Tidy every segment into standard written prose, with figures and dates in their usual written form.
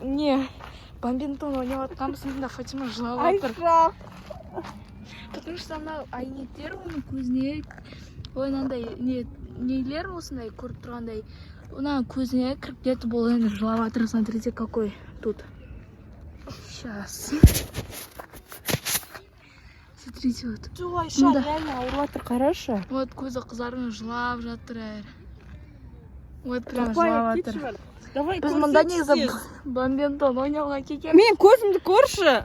не бомбинтон ойнап жатқанбыз, Фатима жылап жатыр. Айша. Потому что ана айнеттер оның көзіне ойнандай нелер осындай көріп тұрғандай. Она көзіне кіріп кетіп ол енді жылап жатыр. Смотрите, какой тут. Сейчас. Смотрите, вот. Жоқ, Айша, реально ауырып жатыр, қарашы. Вот көзі қызарып жылап жатыр әрі. Вот прям жылап жатыр. Давай, Біз мұнда негізі бомбинтон ойнауға келген. Мен көзімді көрші.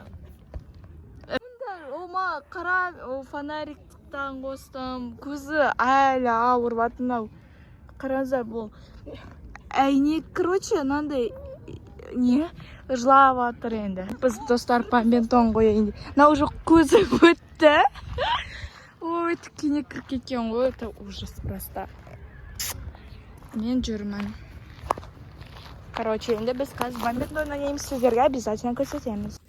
Ома қара фонариктан қостым. Көзі әлі ауырып жатыр. Қараңыздар, бұл әйнек, короче, мынандай не жылап жатыр енді. Біз достар бомбинтон қояйын. Мына уже көзі өтті. Ой, тіккене кіріп кеткен ғой. Это ужас просто. Мен жүрмін. Короче, енді біз қазір бомбинтон ойнаймыз, сіздерге обязательно көрсетеміз.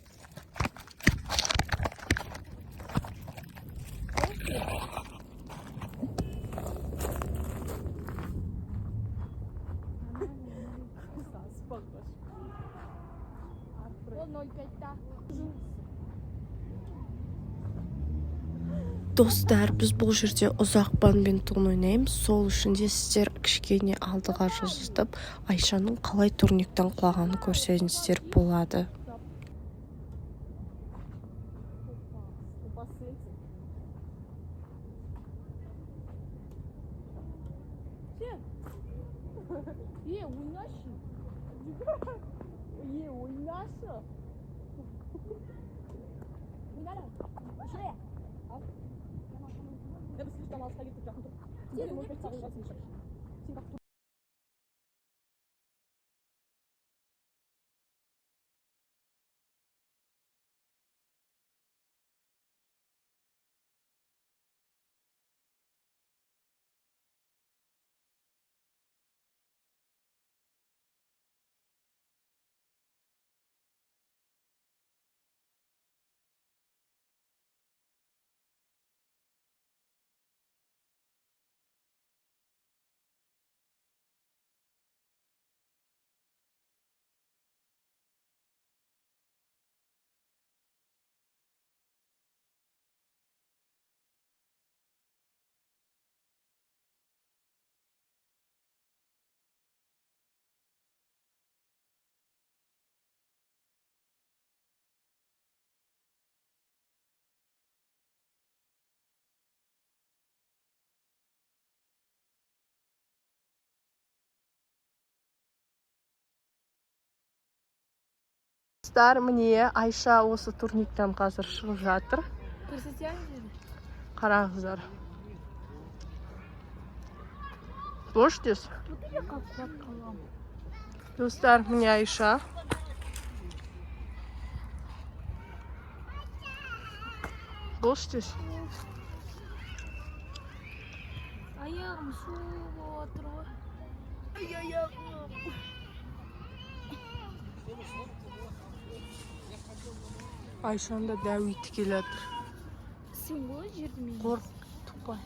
Достар, біз бұл жерде ұзақ бомбинтон ойнаймыз. Сол үшін де сіздер кішкене алдыға жылжытып, Айшаның қалай турниктен құлағанын көрсеңіздер болады. Достар, міне Айша осы турниктен қазір шығып жатыр. Қараңыздар. Бош дес? Достар, міне Айша. Бош дес? Аяғым суып отыр ғой. Аяғым. Айшанда дәуіті келатыр. Сен ғой жерді мен. Қорқ, тупай.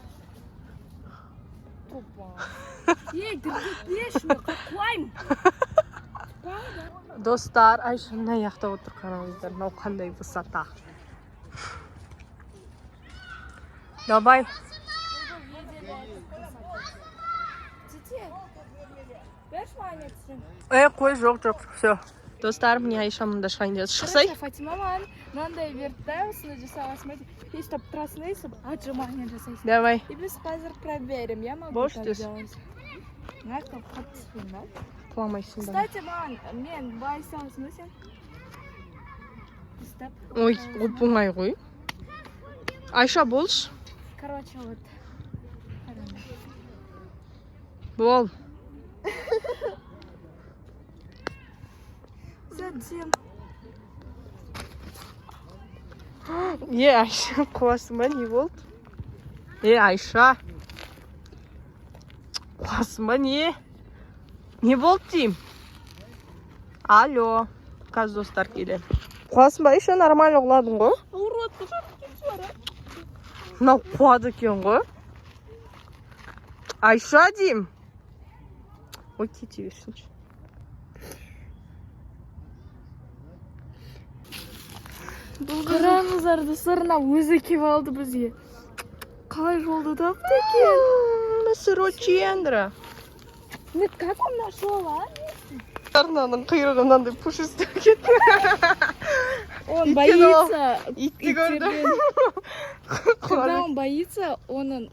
Діргетпешін, қақуайым. Достар, Айшаны аяқта отыр, қараңыздар. Мынау қандай высота. Давай. Қой, жоқ. Все. Достар, міне Айша мұнда шайында шықсай. Фатима маған мынандай берді да, осыны жасауға смотрите. И чтоб трасны, чтоб отжимания жасайсың. Давай. И біз қазір проверим, я могу Бош так дес? делать. Знаешь, как қатыспен, да? Құламайсың да. Кстати, маған, мен былай істеуісің ба сен? Істеп. Ой, оп-оңай ғой. Айша, болшы. Короче, вот. Бол. Затем. Айша, қуасыма не болды? Айша. Қуасыма не? Не болды дейм? Алло. Қазір достар келем. Қуасың ба, Айша, нормально ұғладың ғой? Мынау қуады екен ғой? Айша дейм. Ой, кете берсінші. Қараңыздар достар, өзі келіп алды бізге. Қалай жолды тапты екен? Сырочиендра. Ну как он нашел, а? Арнаның құйрығы мынандай пушистый кетті. Он боится Итті көрді. Когда он боится, он